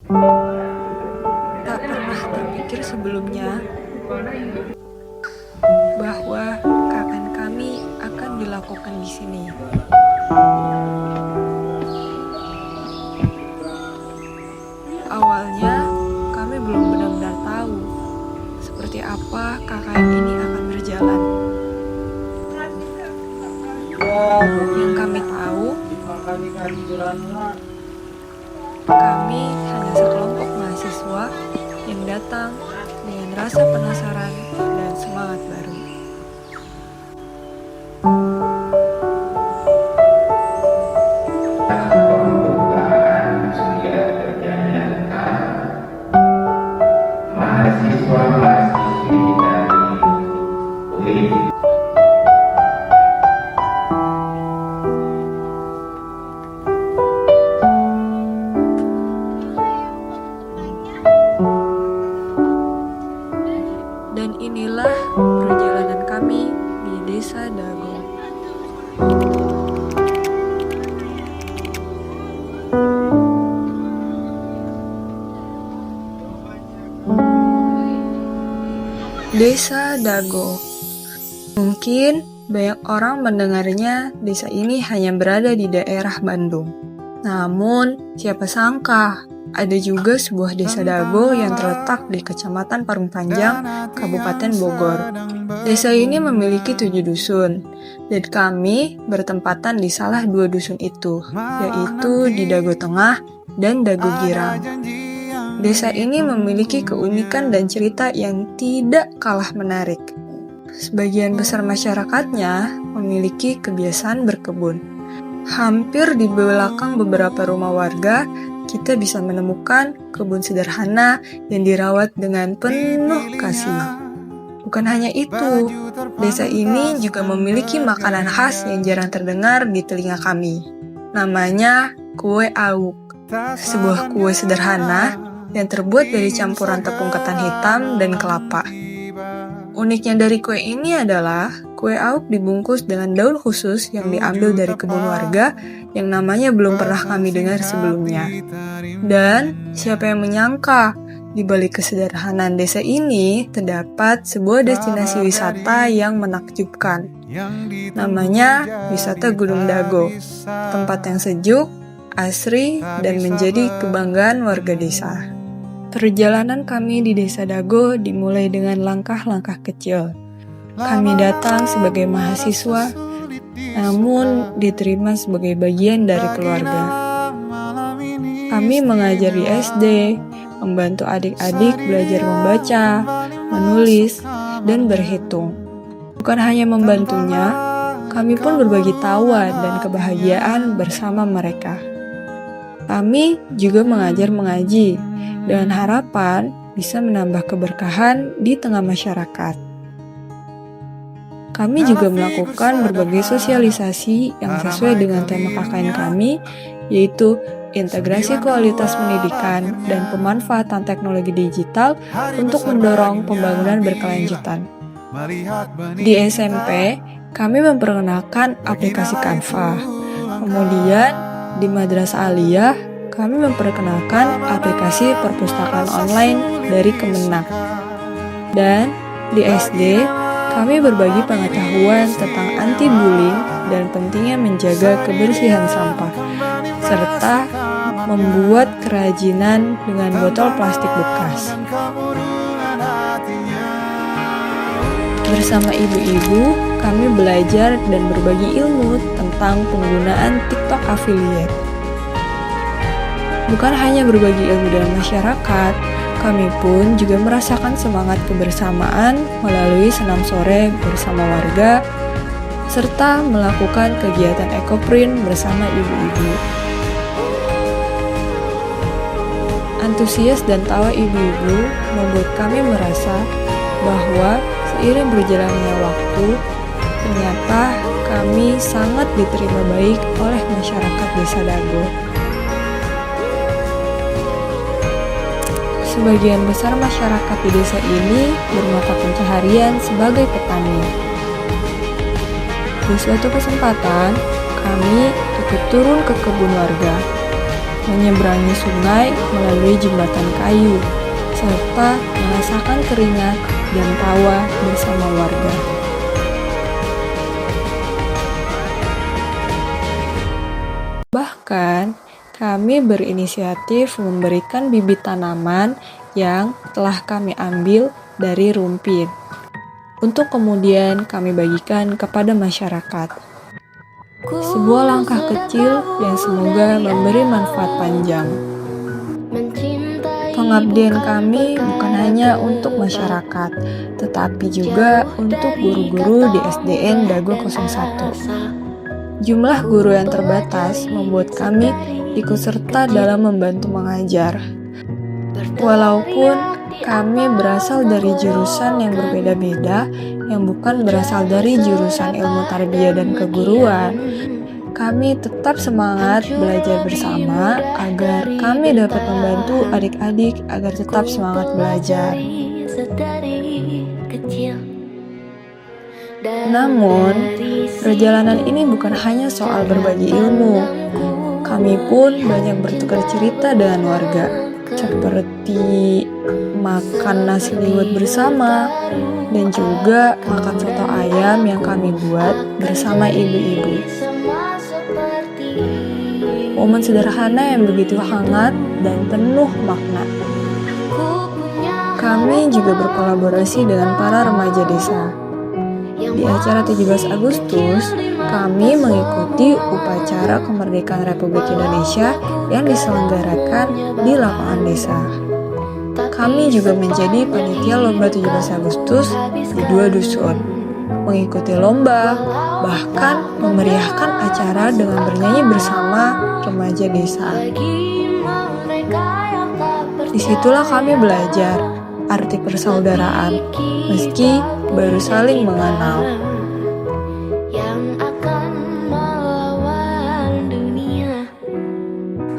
Tak pernah terpikir sebelumnya bahwa KKN kami akan dilakukan di sini. Awalnya, kami belum benar-benar tahu seperti apa KKN ini akan berjalan. Yang kami tahu, kami hanya sekelompok mahasiswa yang datang dengan rasa penasaran dan semangat baru. Pembukaan usia kerjanya mahasiswa-mahasiswi dari UI. Dan inilah perjalanan kami di Desa Dago. Desa Dago. Mungkin banyak orang mendengarnya desa ini hanya berada di daerah Bandung. Namun, siapa sangka ada juga sebuah desa Dago yang terletak di Kecamatan Parung Panjang, Kabupaten Bogor. Desa ini memiliki 7 dusun, dan kami bertempatan di salah 2 dusun itu, yaitu di Dago Tengah dan Dago Girang. Desa ini memiliki keunikan dan cerita yang tidak kalah menarik. Sebagian besar masyarakatnya memiliki kebiasaan berkebun. Hampir di belakang beberapa rumah warga, kita bisa menemukan kebun sederhana yang dirawat dengan penuh kasih. Bukan hanya itu, desa ini juga memiliki makanan khas yang jarang terdengar di telinga kami. Namanya kue auk, sebuah kue sederhana yang terbuat dari campuran tepung ketan hitam dan kelapa. Uniknya dari kue ini adalah kue auk dibungkus dengan daun khusus yang diambil dari kebun warga yang namanya belum pernah kami dengar sebelumnya. Dan siapa yang menyangka di balik kesederhanaan desa ini terdapat sebuah destinasi wisata yang menakjubkan. Namanya wisata Gunung Dago, tempat yang sejuk, asri, dan menjadi kebanggaan warga desa. Perjalanan kami di Desa Dago dimulai dengan langkah-langkah kecil. Kami datang sebagai mahasiswa, namun diterima sebagai bagian dari keluarga. Kami mengajar di SD, membantu adik-adik belajar membaca, menulis, dan berhitung. Bukan hanya membantunya, kami pun berbagi tawa dan kebahagiaan bersama mereka. Kami juga mengajar mengaji, dengan harapan bisa menambah keberkahan di tengah masyarakat. Kami juga melakukan berbagai sosialisasi yang sesuai dengan tema KKN kami, yaitu integrasi kualitas pendidikan dan pemanfaatan teknologi digital untuk mendorong pembangunan berkelanjutan. Di SMP, kami memperkenalkan aplikasi Canva. Kemudian, di Madrasah Aliyah, kami memperkenalkan aplikasi perpustakaan online dari Kemenak. Dan di SD, kami berbagi pengetahuan tentang anti-bullying dan pentingnya menjaga kebersihan sampah, serta membuat kerajinan dengan botol plastik bekas. Bersama ibu-ibu, kami belajar dan berbagi ilmu tentang penggunaan TikTok Affiliate. Bukan hanya berbagi ilmu dengan masyarakat, kami pun juga merasakan semangat kebersamaan melalui senam sore bersama warga, serta melakukan kegiatan ekoprint bersama ibu-ibu. Antusias dan tawa ibu-ibu membuat kami merasa bahwa seiring berjalannya waktu, ternyata kami sangat diterima baik oleh masyarakat Desa Dago. Sebagian besar masyarakat di desa ini bermata pencaharian sebagai petani. Di suatu kesempatan, kami ikut turun ke kebun warga. menyeberangi sungai melalui jembatan kayu, serta merasakan keringat dan tawa bersama warga. Bahkan, kami berinisiatif memberikan bibit tanaman yang telah kami ambil dari rumpin, untuk kemudian kami bagikan kepada masyarakat. Sebuah langkah kecil yang semoga memberi manfaat panjang. Pengabdian kami bukan hanya untuk masyarakat, tetapi juga untuk guru-guru di SDN Dago 01. Jumlah guru yang terbatas membuat kami ikut serta dalam membantu mengajar. Walaupun kami berasal dari jurusan yang berbeda-beda, yang bukan berasal dari jurusan ilmu tarbiyah dan keguruan, kami tetap semangat belajar bersama agar kami dapat membantu adik-adik agar tetap semangat belajar. Namun, perjalanan ini bukan hanya soal berbagi ilmu. Kami pun banyak bertukar cerita dengan warga, seperti makan nasi liwet bersama, dan juga makan soto ayam yang kami buat bersama ibu-ibu. Momen sederhana yang begitu hangat dan penuh makna. Kami juga berkolaborasi dengan para remaja desa. Di acara 17 Agustus, kami mengikuti upacara kemerdekaan Republik Indonesia yang diselenggarakan di lapangan desa. Kami juga menjadi panitia lomba 17 Agustus di 2 dusun, mengikuti lomba, bahkan memeriahkan acara dengan bernyanyi bersama remaja desa. Disitulah kami belajar arti persaudaraan, meski baru saling mengenal.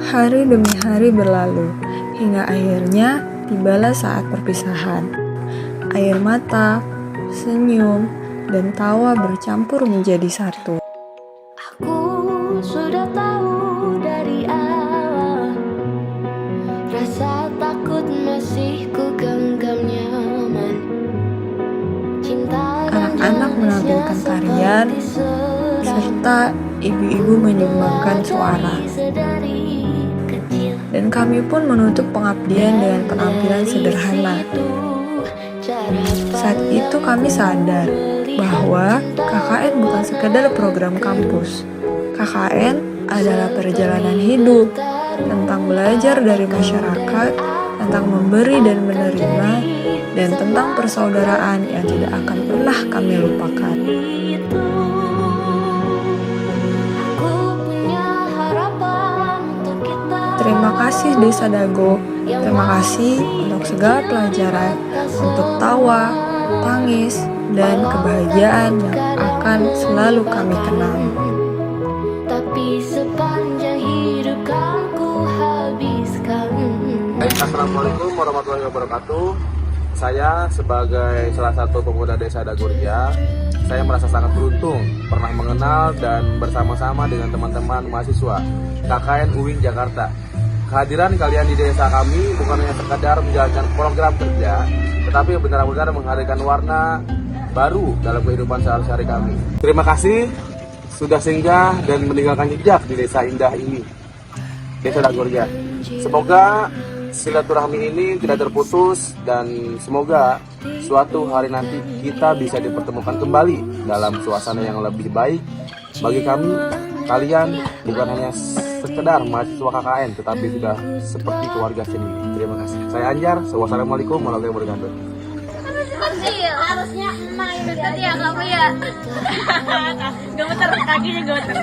Hari demi hari berlalu, hingga akhirnya tibalah saat perpisahan. Air mata, senyum, dan tawa bercampur menjadi satu. Aku sudah tahu dari awal, rasa takut masih ku genggam nyaman. Anak-anak menampilkan tarian, serta ibu-ibu menyumbangkan suara. Dan kami pun menutup pengabdian dengan penampilan sederhana. Saat itu kami sadar bahwa KKN bukan sekedar program kampus. KKN adalah perjalanan hidup, tentang belajar dari masyarakat, tentang memberi dan menerima, dan tentang persaudaraan yang tidak akan pernah kami lupakan. Terima kasih Desa Dago, terima kasih untuk segala pelajaran, untuk tawa, tangis, dan kebahagiaan yang akan selalu kami kenal. Tapi sepanjang hidup kan ku habiskan. Assalamualaikum warahmatullahi wabarakatuh. Saya sebagai salah satu pemuda Desa Dagoreja, saya merasa sangat beruntung pernah mengenal dan bersama-sama dengan teman-teman mahasiswa KKN UIN Jakarta. Kehadiran kalian di desa kami bukan hanya sekadar menjalankan program kerja, tetapi benar-benar menghadirkan warna baru dalam kehidupan sehari-hari kami. Terima kasih sudah singgah dan meninggalkan jejak di desa indah ini, Desa Dagoreja. Semoga silaturahmi ini tidak terputus dan semoga suatu hari nanti kita bisa dipertemukan kembali dalam suasana yang lebih baik. Bagi kami, kalian bukan hanya sekedar mahasiswa KKN, tetapi sudah seperti keluarga sendiri. Terima kasih. Saya Anjar. Wassalamualaikum warahmatullahi wabarakatuh. Harusnya emak yang deket ya kamu ya. Gemeter kakinya gemeter.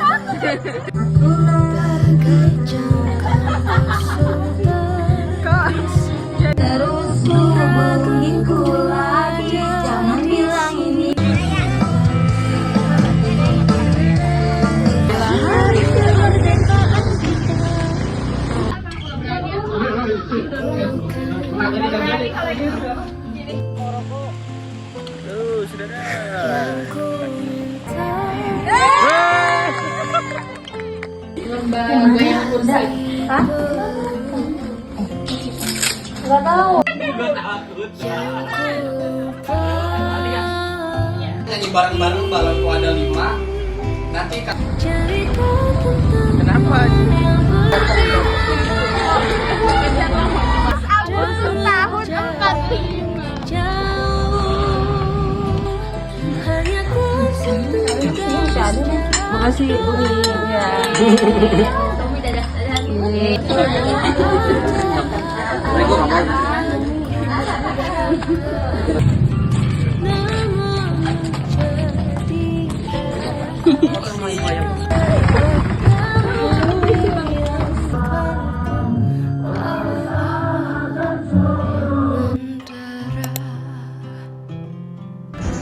Terus hubunginku lagi, jangan bilang ini. Lomba goyang kursi. Nggak tahu. Nyanyi bareng-bareng balonku ada 5. Nanti Kenapa? Agustus tahun 45. Makasih Umi ya. Tommy dadah.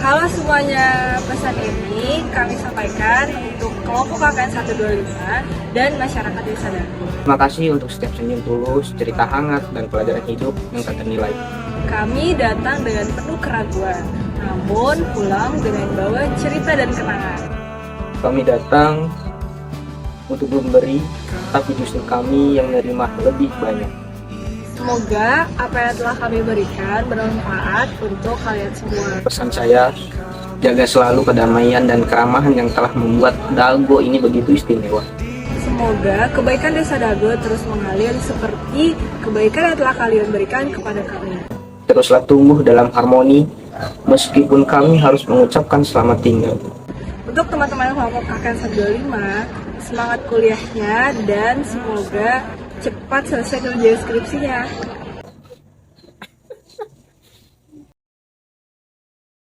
Halo semuanya, pesan ini kami sampaikan untuk kelompok KKN 125 dan masyarakat Desa Dago. terima kasih untuk setiap senyum tulus, cerita hangat, dan pelajaran hidup yang tak ternilai. Kami datang dengan penuh keraguan, namun pulang dengan bawa cerita dan kenangan. Kami datang untuk memberi, tapi justru kami yang menerima lebih banyak. Semoga apa yang telah kami berikan bermanfaat untuk kalian semua. Pesan saya, jaga selalu kedamaian dan keramahan yang telah membuat Dago ini begitu istimewa. Semoga kebaikan Desa Dago terus mengalir seperti kebaikan yang telah kalian berikan kepada kami. Teruslah tumbuh dalam harmoni, meskipun kami harus mengucapkan selamat tinggal. Untuk teman-teman kelompok KKN 125, semangat kuliahnya dan semoga cepat selesai kerja skripsinya.